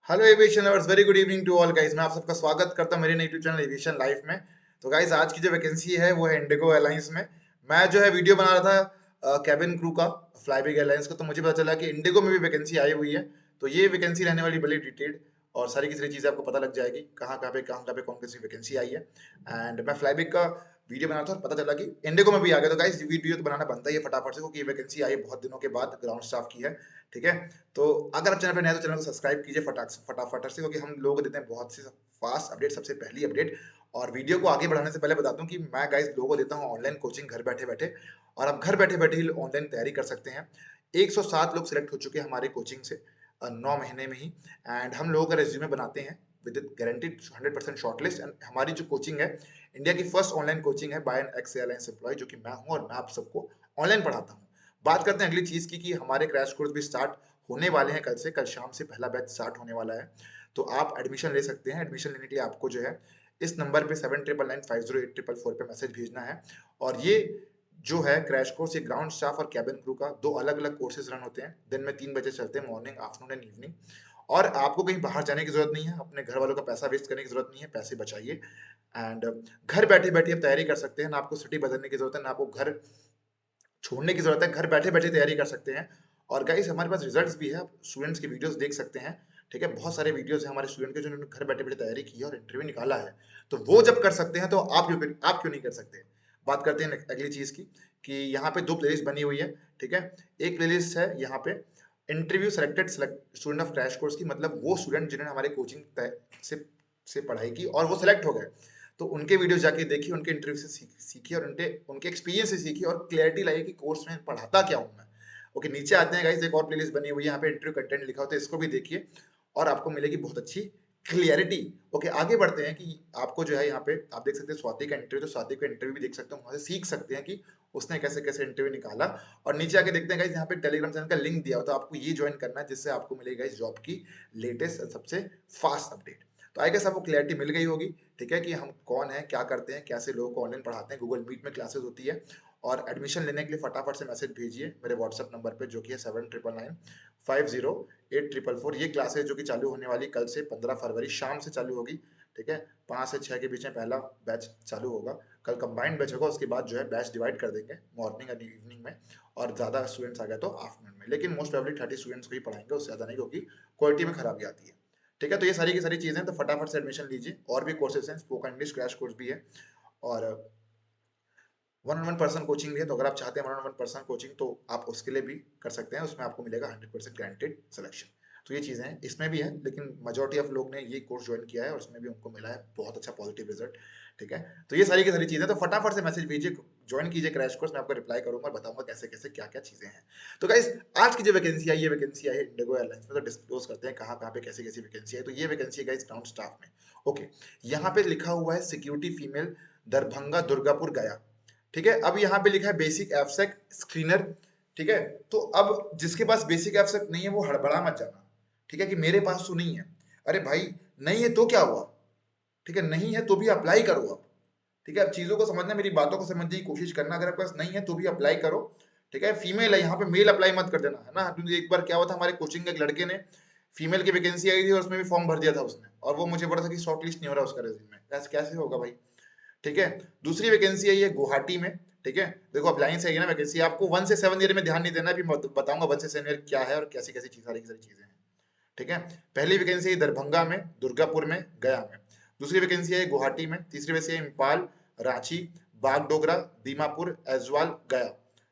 Hello aviation lovers, very good evening to all guys. मैं आप सबका स्वागत करता हूं मेरे नए यूट्यूब चैनल एविएशन लाइफ में। तो गाइस, आज की जो वैकेंसी है वो है इंडिगो एयरलाइंस में। मैं जो है वीडियो बना रहा था कैबिन क्रू का, फ्लाईबिग एयरलाइंस का, तो मुझे पता चला कि इंडिगो में भी वैकेंसी आई हुई है। तो ये वैकेंसी रहने वाली बड़ी डिटेल्ड और सारी की सारी चीज़ें आपको पता लग जाएगी, कहाँ कहाँ पे कौन सी वैकेंसी आई है। एंड मैं फ्लाईबिग का वीडियो बना रहा था और पता चला कि इंडिगो में भी आ गया। तो गाइस, वीडियो तो बनाना बनता ही है फटाफट से, क्योंकि ये वैकेंसी आई है बहुत दिनों के बाद ग्राउंड स्टाफ की है। ठीक है। तो अगर आप चैनल पर नए हैं तो चैनल को सब्सक्राइब कीजिए फटाफट से, क्योंकि हम लोग देते हैं बहुत सी फास्ट अपडेट, सबसे पहली अपडेट। और वीडियो को आगे बढ़ाने से पहले बता दूं कि मैं गाइस लोगों को देता हूं ऑनलाइन कोचिंग घर बैठे बैठे, और आप घर बैठे बैठे ही ऑनलाइन तैयारी कर सकते हैं। 107 लोग सिलेक्ट हो चुके हैं हमारे कोचिंग से 9 महीने में ही। एंड हम लोगों का रेज्यूमे बनाते हैं विद गारंटीड 100% शॉर्टलिस्ट। एंड हमारी जो कोचिंग है, इंडिया की फर्स्ट ऑनलाइन कोचिंग है by an ex airlines employ, जो कि मैं हूं, और मैं आप सबको ऑनलाइन पढ़ाता हूँ। बात करते हैं अगली चीज की कि हमारे क्रैश कोर्स भी स्टार्ट होने वाले हैं कल से। कल शाम से पहला बैच स्टार्ट होने वाला है। तो आप एडमिशन ले सकते हैं। एडमिशन लेने के लिए आपको जो है इस नंबर पे 7999508444 पे मैसेज भेजना है। और ये जो है क्रैश कोर्स, ये ग्राउंड स्टाफ और कैबिन क्रू का दो अलग अलग कोर्सेज रन होते हैं। दिन में 3 बजे चलते हैं, मॉर्निंग, आफ्टरनून एंड इवनिंग। और आपको कहीं बाहर जाने की जरूरत नहीं है, अपने घर वालों का पैसा वेस्ट करने की जरूरत नहीं है, पैसे बचाइए। एंड घर बैठे बैठे आप तैयारी कर सकते हैं। ना आपको सिटी बदलने की जरूरत है, ना आपको घर छोड़ने की जरूरत है। घर बैठे बैठे तैयारी कर सकते हैं। और गाइस, हमारे पास रिजल्ट्स भी है, आप स्टूडेंट्स की वीडियोस देख सकते हैं। ठीक है, बहुत सारे वीडियोस हैं हमारे स्टूडेंट के जिन्होंने घर बैठे बैठे तैयारी की है और इंटरव्यू निकाला है। तो वो जब कर सकते हैं तो आप क्यों नहीं कर सकते। बात करते हैं अगली चीज की, कि यहाँ पे दो प्लेलिस्ट बनी हुई है। ठीक है। एक प्लेलिस्ट है यहाँ पे interview selected student of crash course की, मतलब वो स्टूडेंट जिन्होंने हमारे कोचिंग से पढ़ाई की और वो सिलेक्ट हो गए। तो उनके वीडियो जाके देखिए, उनके इंटरव्यू से सीखिए, और उनके उनके एक्सपीरियंस से सीखिए, और क्लैरिटी लाइए कि कोर्स में पढ़ाता क्या हूँ मैं। ओके, नीचे आते हैं गाइस, एक और प्लेलिस्ट बनी हुई है, यहाँ पे इंटरव्यू कंटेंट लिखा होता है, इसको भी देखिए और आपको मिलेगी बहुत अच्छी क्लियरिटी। ओके, आगे बढ़ते हैं कि आपको जो है यहाँ पे आप देख सकते हैं स्वाति का इंटरव्यू। तो स्वाति का इंटरव्यू भी देख सकते हैं, वहां से सीख सकते हैं कि उसने कैसे कैसे इंटरव्यू निकाला। और नीचे आके देखते हैं गाइस, यहाँ पे टेलीग्राम चैनल का लिंक दिया होता है, आपको ये ज्वाइन करना है, जिससे आपको मिलेगा इस जॉब की लेटेस्ट सबसे फास्ट अपडेट। तो आई गेस आपको क्लैरिटी मिल गई होगी। ठीक है, कि हम कौन है, क्या करते हैं, कैसे लोगों को ऑनलाइन पढ़ाते हैं। गूगल मीट में क्लासेस होती है। और एडमिशन लेने के लिए फटाफट से मैसेज भेजिए मेरे व्हाट्सएप नंबर पे, जो कि है 7999508444। ये क्लासेस जो कि चालू होने वाली कल से 15 फरवरी शाम से चालू होगी। ठीक है, 5 से 6 के बीच में पहला बैच चालू होगा। कल कंबाइंड बैच होगा, उसके बाद जो है बैच डिवाइड कर देंगे मॉर्निंग और इवनिंग में। और ज़्यादा स्टूडेंट्स आ गए तो आफ्टरनून में, लेकिन मोस्ट प्रोबेबली 30 स्टूडेंट्स को ही पढ़ाएंगे, उससे ज़्यादा नहीं, क्योंकि क्वालिटी में खराबी आती है। ठीक है, तो ये सारी की सारी चीज़ें, तो फटाफट से एडमिशन लीजिए। और भी कोर्सेज हैं, स्पोकन इंग्लिश क्रैश कोर्स भी है, और 1-on-1 पर्सन कोचिंग भी है। तो अगर आप चाहते हैं 1-on-1 पर्सन कोचिंग, तो आप उसके लिए भी कर सकते हैं, उसमें आपको मिलेगा 100% गारंटेड सिलेक्शन। तो ये चीज़ें हैं, इसमें भी है, लेकिन मेजोरिटी ऑफ लोग ने ये कोर्स ज्वाइन किया है और उसमें भी उनको मिला है बहुत अच्छा पॉजिटिव रिजल्ट। ठीक है। तो ये सारी की सारी चीज़ें, तो फटाफट से मैसेज भेजिए, ज्वाइन कीजिए क्रैश कोर्स। मैं आपको रिप्लाई करूंगा और बताऊंगा कैसे कैसे क्या क्या चीज़ें हैं। तो गाइस, आज की जो वैकेंसी आई, ये वैकेंसी आई है इंडिगो एयरलाइंस में। तो डिस्क्लोज करते हैं कहाँ कहाँ पे कैसी कैसी वैकेंसी है। तो ये वैकेंसी है गाइस ग्राउंड स्टाफ में। ओके, यहाँ पे लिखा हुआ है सिक्योरिटी फीमेल, दरभंगा दुर्गापुर गया। ठीक है, अब यहाँ पे लिखा है बेसिक एफसेक स्क्रीनर। ठीक है। तो अब जिसके पास बेसिक एफसेक नहीं है वो हड़बड़ा मत जाना। ठीक है, कि मेरे पास तो नहीं है। अरे भाई, नहीं है तो क्या हुआ। ठीक है, नहीं है तो भी अप्लाई करो आप। ठीक है, अब चीजों को समझना, मेरी बातों को समझने की कोशिश करना। अगर आपके पास नहीं है तो भी अप्लाई करो। ठीक है, फीमेल है यहाँ पे, मेल अप्लाई मत कर देना, है ना। क्योंकि एक बार क्या हुआ था, हमारे कोचिंग के एक लड़के ने फीमेल की वैकेंसी आई थी और उसमें भी फॉर्म भर दिया था उसने, और वो मुझे बोला था कि शॉर्ट लिस्ट नहीं हो रहा उसका रेज्यूमे। कैसे कैसे होगा भाई। ठीक है। दूसरी वैकेंसी है ये गुवाहाटी में। ठीक है, देखो अब लाइन से है ना वैकेंसी, आपको 1 से 7 ईयर में ध्यान नहीं देना, अभी बताऊंगा 1 से 7 ईयर क्या है और कैसी कैसी चीज, सारी की सारी चीजें हैं। ठीक है। पहली वैकेंसी है दरभंगा में, दुर्गापुर में, गया में। दूसरी वैकेंसी है गुवाहाटी में। तीसरी वैकेंसी है इम्फाल, रांची, बागडोगरा, दीमापुर, एजवाल, गया।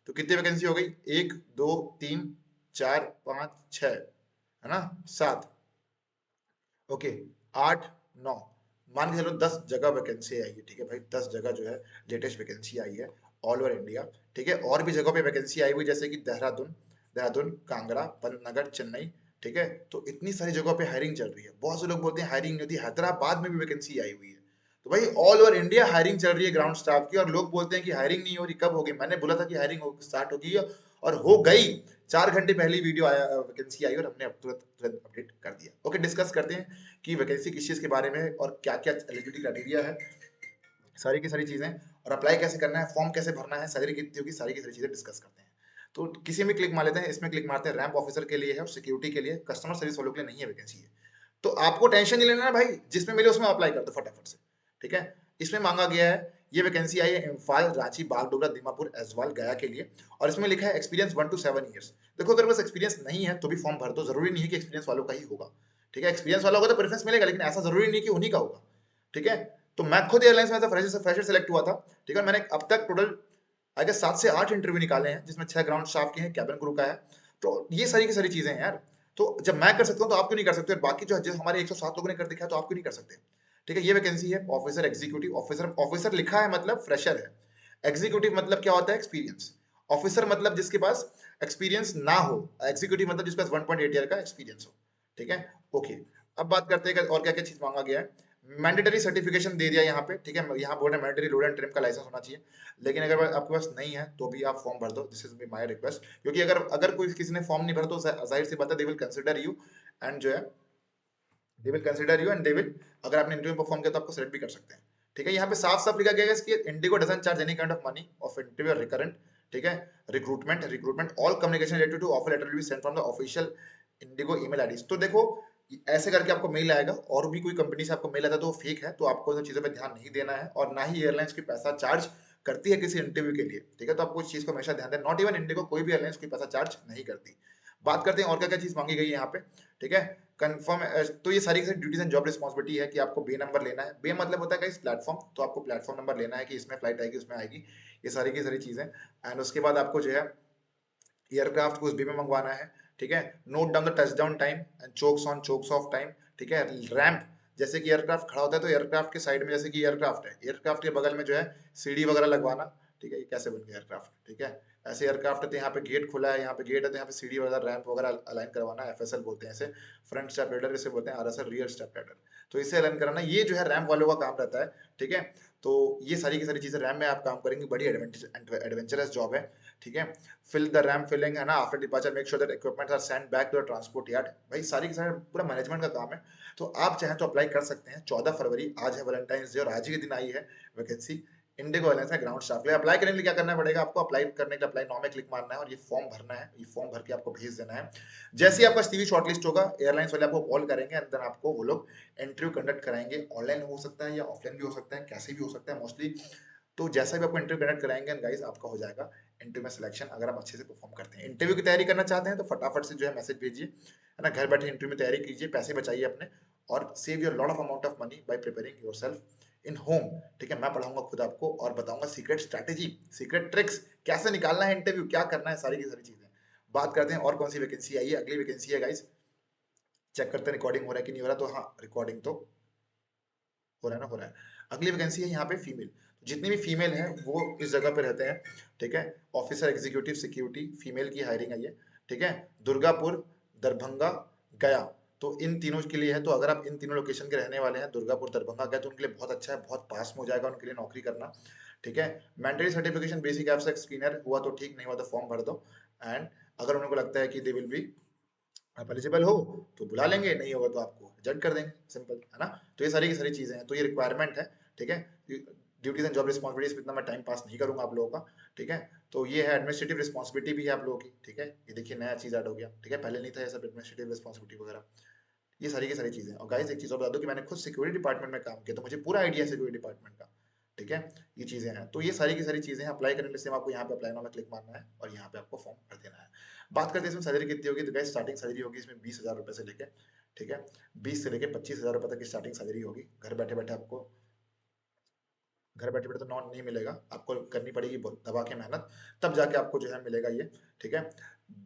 तो कितनी वैकेंसी हो गई, 1 2 3 4 5 6, है ना, 7। ओके, 8 9, मान के चलो 10 जगह वैकेंसी आई है। ठीक है भाई, 10 जगह जो है लेटेस्ट वैकेंसी आई है ऑल ओवर इंडिया। ठीक है, और भी जगहों पे वैकेंसी आई हुई, जैसे कि देहरादून, कांगड़ा, पंतनगर, चेन्नई। ठीक है, तो इतनी सारी जगहों पे हायरिंग चल रही है। बहुत से लोग बोलते हैं हायरिंग नहीं होती, हैदराबाद में भी वैकेंसी आई हुई है। तो भाई ऑल ओवर इंडिया हायरिंग चल रही है ग्राउंड स्टाफ की, और लोग बोलते हैं कि हायरिंग नहीं हो रही, कब होगी। मैंने बोला था कि हायरिंग स्टार्ट होगी, और हो गई। 4 घंटे पहले वीडियो आया, वैकेंसी आई, और हमने अब तुरंत तुरंत अपडेट कर दिया। ओके, डिस्कस करते हैं कि वैकेंसी किस चीज़ के बारे में और क्या क्या एलिजिबिलिटी क्राइटेरिया है, सारी की सारी चीज़ें, और अप्लाई कैसे करना है, फॉर्म कैसे भरना है, सैलरी कितनी होगी, सारी की सारी चीज़ें डिस्कस करते हैं। तो किसी में क्लिक मार लेते हैं, इसमें क्लिक मारते हैं, रैंप ऑफिसर के लिए है और सिक्योरिटी के लिए, कस्टमर सर्विस वालों के लिए नहीं है वैकेंसी है। तो आपको टेंशन नहीं लेना है भाई, जिसमें मिले उसमें अप्लाई कर दो फटाफट से, ठीक है। इसमें मांगा गया है, ये वैकेंसी आई है इम्फाल, रांची, बागडोगरा, दीमापुर, ऐजवाल, गया के लिए, और इसमें लिखा है एक्सपीरियंस 1 to 7 ईयर्स। देखो अगर बस एक्सपीरियंस नहीं है तो भी फॉर्म भर दो, जरूरी नहीं है कि एक्सपीरियंस वालों का ही होगा, ठीक है। एक्सपीरियंस वाला होगा तो प्रेफरेंस मिलेगा, लेकिन ऐसा जरूरी नहीं कि उन्हीं का होगा, ठीक है। तो मैं खुद एयरलाइंस में फ्रेशर सेलेक्ट हुआ था, ठीक है। मैंने अब तक टोटल आई गेस 7 से 8 इंटरव्यू निकाले हैं, जिसमें 6 ग्राउंड स्टाफ के हैं, कैबिन क्रू का है। तो ये सारी की सारी चीजें हैं यार। तो जब मैं कर सकता हूँ तो आप क्यों नहीं कर सकते? और बाकी जो हमारे 107 लोगों ने कर दिखाया तो आप क्यों नहीं कर सकते? ठीक है, ये वैकेंसी है ऑफिसर एग्जीक्यूटिव। ऑफिसर ऑफिसर लिखा है मतलब फ्रेशर है, एग्जीक्यूटिव मतलब क्या होता है? एक्सपीरियंस। ऑफिसर मतलब जिसके पास एक्सपीरियंस ना हो, एग्जीक्यूटिव मतलब जिसके पास 1.8 ईयर का एक्सपीरियंस हो, ठीक है। ओके, अब बात करते हैं और क्या क्या चीज मांगा गया है। मैंडेटरी सर्टिफिकेशन दे दिया यहाँ पे, ठीक है। यहाँ बोल रहे हैं मैंडेटरी लोड एंड ट्रिम का लाइसेंस होना चाहिए, लेकिन अगर आपके पास नहीं है तो भी आप फॉर्म भर दो, दिस इज माय रिक्वेस्ट। क्योंकि अगर अगर कोई किसी ने फॉर्म नहीं भरा तो जाहिर सी बात है they will consider you, and जो है they will consider you and they will, अगर आपने इंटरव्यू परफॉर्म किया तो आपको सेलेक्ट भी कर सकते हैं, ठीक है। यहाँ पे साफ साफ लिखा गया है कि IndiGo doesn't charge any kind of money of interview recruitment, ठीक है। Recruitment all communication related to offer letter will be sent from the official IndiGo email ID. तो देखो ऐसे करके आपको मेल आएगा, और भी कोई कंपनी से आपको मेल आता है तो वो फेक है, तो आपको इन चीजों पे ध्यान नहीं देना है, और ना ही एयरलाइंस की पैसा चार्ज करती है किसी इंटरव्यू के लिए, ठीक है। तो आपको इस चीज को हमेशा ध्यान दें, नॉट इवन इंडिगो, कोई भी एयरलाइंस कोई पैसा चार्ज नहीं करती। बात करते हैं और क्या क्या चीज मांगी गई है यहाँ पे, ठीक है। कंफर्म, तो ये सारी ड्यूटीज एंड जॉब रिस्पॉन्सिबिलिटी है कि आपको बे नंबर लेना है। बे मतलब होता है इस प्लेटफॉर्म, तो आपको प्लेटफॉर्म नंबर लेना है कि इसमें फ्लाइट आएगी उसमें आएगी, ये सारी की सारी चीजें। एंड उसके बाद आपको जो है एयरक्राफ्ट को उस बे में मंगवाना है, ठीक है। Note down the touchdown time and chokes on chokes of time, ठीक है। रैंप, जैसे कि एयरक्राफ्ट खड़ा होता है तो एयरक्राफ्ट के साइड में, जैसे कि एयरक्राफ्ट है, एयरक्राफ्ट के बगल में जो है सीढ़ी वगैरह लगवाना, ठीक है। ये कैसे बन गया एयरक्राफ्ट, ठीक है। ऐसे एयरक्राफ्ट है तो यहाँ पे गेट खुला है, यहाँ पे गेट है तो यहाँ पे सीढ़ी वगैरह रैंप वगैरह अलाइन करवाना, एफएसएल बोलते हैं इसे, फ्रंट स्टेप लैडर इसे बोलते हैं, आरएसएल रियर स्टेप लैडर। तो इसे अलाइन कराना ये जो है रैंप वालों का काम रहता है, ठीक है। तो ये सारी की सारी चीजें रैम में आप काम करेंगे, बड़ी एडवेंचरस जॉब है, ठीक है। फिल द रैम फिलिंग है ना, after departure make sure that equipments are sent back to the transport yard. भाई सारी की सारी पूरा मैनेजमेंट का काम है। तो आप चाहें तो अप्लाई कर सकते हैं। 14 फरवरी आज है वैलेंटाइंस डे, और आज ही के दिन आई है वैकेंसी इंडिगो एयरलाइंस में ग्राउंड स्टाफ के लिए। अप्लाई करने के लिए क्या करना पड़ेगा आपको? अप्लाई करने के लिए अप्लाई नाउ में क्लिक मारना है और ये फॉर्म भरना है, ये फॉर्म भर के आपको भेज देना है। जैसे ही आपका सीवी शॉर्टलिस्ट होगा, एयरलाइंस वाले आपको कॉल करेंगे, एंड देन आपको वो लोग इंटरव्यू कंडक्ट कराएंगे। ऑनलाइन हो सकता है या ऑफलाइन भी हो सकता है, कैसे भी हो सकता है मोस्टली। तो जैसा भी आपको इंटरव्यू कंडक्ट कराएंगे गाइस, आपका हो जाएगा इंटरव्यू में सिलेक्शन, अगर आप अच्छे से परफॉर्म करते हैं। इंटरव्यू की तैयारी करना चाहते हैं तो फटाफट से जो है मैसेज भेजिए, है ना। घर बैठे इंटरव्यू में तैयारी कीजिए, पैसे बचाइए अपने, और save your lot of amount of money by preparing yourself in home, ठीक है। मैं पढ़ाऊंगा खुद आपको और बताऊंगा सीक्रेट स्ट्रैटेजी, सीक्रेट ट्रिक्स, कैसे निकालना है इंटरव्यू, क्या करना है, सारी की सारी चीजें। बात करते हैं और कौन सी वैकेंसी आई है। अगली वैकेंसी है गाइस, चेक करते हैं रिकॉर्डिंग हो रहा है कि नहीं हो रहा। तो हाँ, रिकॉर्डिंग तो हो रहा है ना, हो रहा है। अगली वैकेंसी है यहाँ पे फीमेल, जितनी भी फीमेल हैं वो इस जगह पे रहते हैं, ठीक है। ऑफिसर एग्जीक्यूटिव सिक्योरिटी, फीमेल की हायरिंग है ये, ठीक है। दुर्गापुर, दरभंगा, गया, तो इन तीनों के लिए है। तो अगर आप इन तीनों लोकेशन के रहने वाले हैं, दुर्गापुर, दरभंगा, गया, तो उनके लिए बहुत अच्छा है, बहुत पास में हो जाएगा उनके लिए नौकरी करना, ठीक है। Mandatory certification basic abstract screener हुआ तो ठीक, नहीं हुआ तो फॉर्म भर दो। एंड अगर उनको लगता है कि दे विल बी आप एलिजिबल हो तो बुला लेंगे, नहीं होगा तो आपको रिजेक्ट कर देंगे, सिंपल है ना। तो ये सारी की सारी चीजें हैं, तो ये रिक्वायरमेंट है, ठीक है। ड्यूटीज एंड जॉब रिस्पॉन्सिबिलिटीज इतना मैं टाइम पास नहीं करूंगा आप लोगों का, ठीक है। तो ये है एडमिनिस्ट्रेटिव रिस्पॉन्सिबिलिटी भी है आप लोगों की, ठीक है। ये देखिए नया चीज ऐड हो गया, ठीक है, पहले नहीं था ये सब एडमिनिस्ट्रेटिव रिस्पॉन्सिबिलिटी वगैरह, ये सारी की सारी चीजें। और गाइस एक चीज और बता दो कि मैंने खुद सिक्योरिटी डिपार्टमेंट में काम किया, तो मुझे पूरा आइडिया है सिक्योरिटी डिपार्टमेंट का, ठीक है। ये चीजें हैं, तो ये सारी की सारी चीजें हैं। अप्लाई करने के लिए आपको यहाँ पे अप्लाई नाउ में क्लिक मारना है और यहाँ पे आपको फॉर्म भर देना है। बात करते हैं इसमें सैलरी कितनी होगी। तो गाइस स्टार्टिंग सैलरी होगी इसमें 20,000 रुपए से लेके, ठीक है, 20 से लेके 25,000 रुपए तक की स्टार्टिंग सैलरी होगी। घर बैठे बैठे आपको, घर बैठे बैठे तो नॉन नहीं मिलेगा, आपको करनी पड़ेगी बहुत दबा के मेहनत, तब जाके आपको जो है मिलेगा ये, ठीक है।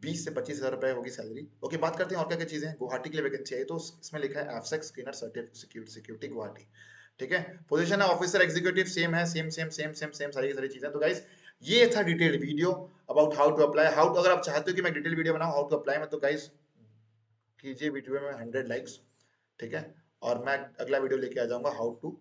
20 से 25,000 रुपए होगी सैलरी। ओके, बात करते हैं और क्या क्या चीजें हैं। गुवाहाटी के लिए वैकेंसी आई, तो इसमें लिखा है एफसेक स्क्रीनर सिक्योरिटी गुवाहाटी, ठीक है। पोजीशन है ऑफिसर एग्जीक्यूटिव, सेम है, सेम सारी की सारी चीजें। तो गाइस ये था detailed video about how to apply, how to, अगर आप चाहते हो कि मैं डिटेल वीडियो बनाऊं हाउ टू अप्लाई में, तो गाइस कीजिए वीडियो में 100 लाइक्स, ठीक है। और मैं अगला वीडियो लेके आ जाऊंगा how to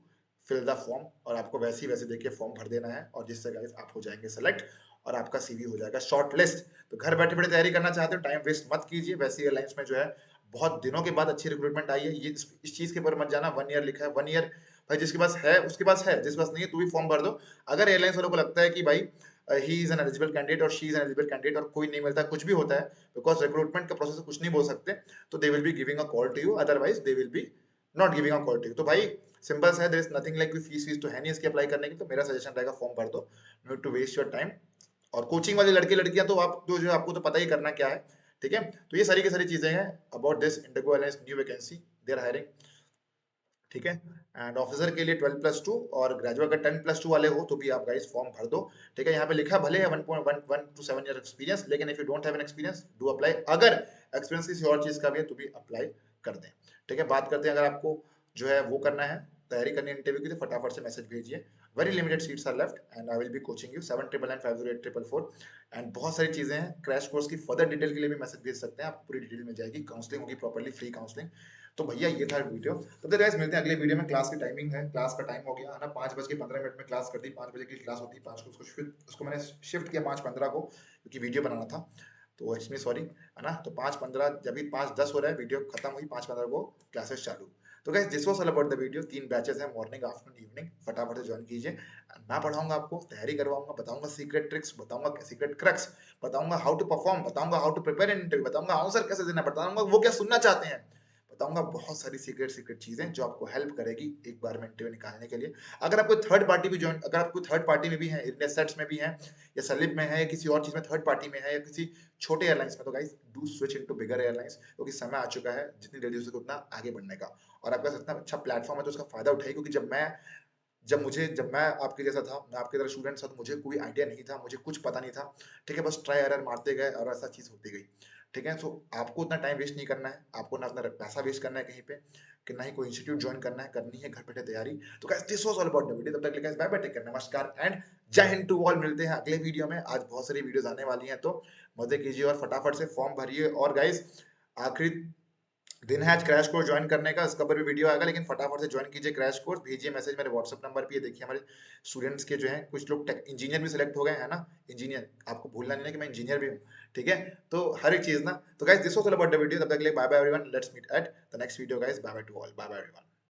fill the form, और आपको वैसे ही वैसे देखिए फॉर्म भर देना है, और जिससे गाइस आप हो जाएंगे सेलेक्ट और आपका सीवी हो जाएगा शॉर्ट लिस्ट। तो घर बैठे बैठे तैयारी करना चाहते हो, टाइम वेस्ट मत कीजिए। वैसे एयरलाइंस में जो है बहुत दिनों के बाद अच्छी रिक्रूटमेंट आई है, ये इस चीज के ऊपर मत जाना। 1 ईयर लिखा है, 1 ईयर भाई जिसके पास है उसके पास है, जिसके पास नहीं है तो भी फॉर्म भर दो। अगर एयरलाइंस वालों को लगता है कि भाई he is an eligible candidate और she is an eligible candidate और कोई नहीं मिलता, कुछ भी होता है, बिकॉज रिक्रूटमेंट का प्रोसेस कुछ नहीं बोल सकते, तो they will be giving a call to you, otherwise they will be not giving a call to you. तो भाई सिंपल सा है, देयर इज नथिंग लाइक कोई फीस तो है नहीं इसकी अप्लाई करने की, तो मेरा सजेशन रहेगा फॉर्म भर दो, no to waste your time. और कोचिंग वाले लड़के लड़कियां तो आप जो आपको तो पता ही करना क्या है, ठीक है। तो ये सारी की सारी चीजें हैं about this IndiGo alliance new vacancy they are hiring, ठीक है। एंड ऑफिसर के लिए 12+2 और ग्रेजुएट अगर 10+2 वाले हो तो भी आप गाइस फॉर्म भर दो, ठीक है। यहाँ पे लिखा भले है 1.1 to 7 ईयर एक्सपीरियंस, लेकिन if you don't have an experience do apply, अगर एक्सपीरियंस किसी और चीज का भी है तो भी अप्लाई कर दें, ठीक है। बात करते हैं, अगर आपको जो है वो करना है, तैयारी करनी है इंटरव्यू की, तो फटाफट से मैसेज भेजिए। Very limited seats are left and I will be coaching you 7999508444। And बहुत सारी चीजें हैं, क्रैश कोर्स की फर्दर डिटेल के लिए भी मैसेज भेज सकते हैं, आपको पूरी डिटेल मिल जाएगी, काउंसलिंग होगी प्रॉपर्ली, फ्री काउंसलिंग। तो भैया ये था वीडियो, तो फिर गाइस मिलते हैं अगले वीडियो में। क्लास की टाइमिंग है, क्लास का टाइम हो गया है ना, 5:15 में क्लास कर दी, 5 बजे की क्लास होती है, 5 को उसको मैंने शिफ्ट किया 5:15 को, क्योंकि वीडियो बनाना था, तो इसमें सॉरी, है ना। तो 5:15 जब भी 5:10 हो रहा है, वीडियो खत्म हुई, 5:15 को क्लासेस चालू। तो guys this was all about the video, 3 batches हैं, मॉर्निंग आफ्टरनून इवनिंग, फटाफट से ज्वाइन कीजिए। मैं पढ़ाऊंगा आपको, तैयारी करवाऊंगा, बताऊंगा सीक्रेट ट्रिक्स, बताऊंगा सीक्रेट क्रक्स, बताऊंगा हाउ टू परफॉर्म, बताऊंगा how to prepare in interview, बताऊंगा आंसर कैसे देना, बताऊंगा वो क्या सुनना चाहते हैं, बताऊंगा बहुत सारी सीक्रेट सीक्रेट चीजें जो आपको हेल्प करेगी एक बार में इंटरव्यू निकालने के लिए। अगर आपको थर्ड पार्टी भी ज्वाइन, अगर आपको थर्ड पार्टी में भी है, इनसेट्स में भी है, या सलिप में है, या किसी और चीज में थर्ड पार्टी में है, या किसी छोटे एयरलाइंस में, तो guys do switch into bigger airlines, क्योंकि समय आ चुका है जितनी जल्दी हो सके उतना आगे बढ़ने का। और आपका पास इतना अच्छा प्लेटफॉर्म है तो उसका फायदा उठाइए, क्योंकि जब मैं आपके जैसा था, मैं आपके तरह स्टूडेंट था, तो मुझे कोई आइडिया नहीं था, मुझे कुछ पता नहीं था, ठीक है। बस ट्राई एरर मारते गए और ऐसा चीज होती गई, ठीक है। सो आपको उतना टाइम वेस्ट नहीं करना है, आपको ना अपना पैसा वेस्ट करना है कहीं पे, कि ना ही कोई इंस्टीट्यूट ज्वाइन करना है, करनी है घर बैठे तैयारी। तो guys this was all about the video, तब तक के लिए बाय बाय, टेक केयर, नमस्कार एंड जय हिंद टू ऑल। मिलते हैं अगले वीडियो में, आज बहुत सारी वीडियोस आने वाली हैं, तो मजे कीजिए और फटाफट से फॉर्म भरिए। और गाइस आखिरी दिन है आज क्रैश कोर्स ज्वाइन करने का, इसका ऊपर भी वीडियो आएगा, लेकिन फटाफट से ज्वाइन कीजिए क्रैश कोर्स, भेजिए मैसेज मेरे व्हाट्सएप नंबर पे। ये देखिए हमारे स्टूडेंट्स के जो हैं कुछ लोग इंजीनियर भी सिलेक्ट हो गए हैं ना, इंजीनियर, आपको भूलना नहीं है कि मैं इंजीनियर भी हूँ, ठीक है। तो हर एक चीज ना, तो guys this was all about the video, तब तक के लिए bye bye everyone, let's meet at the next video guys, bye bye to all, bye bye everyone.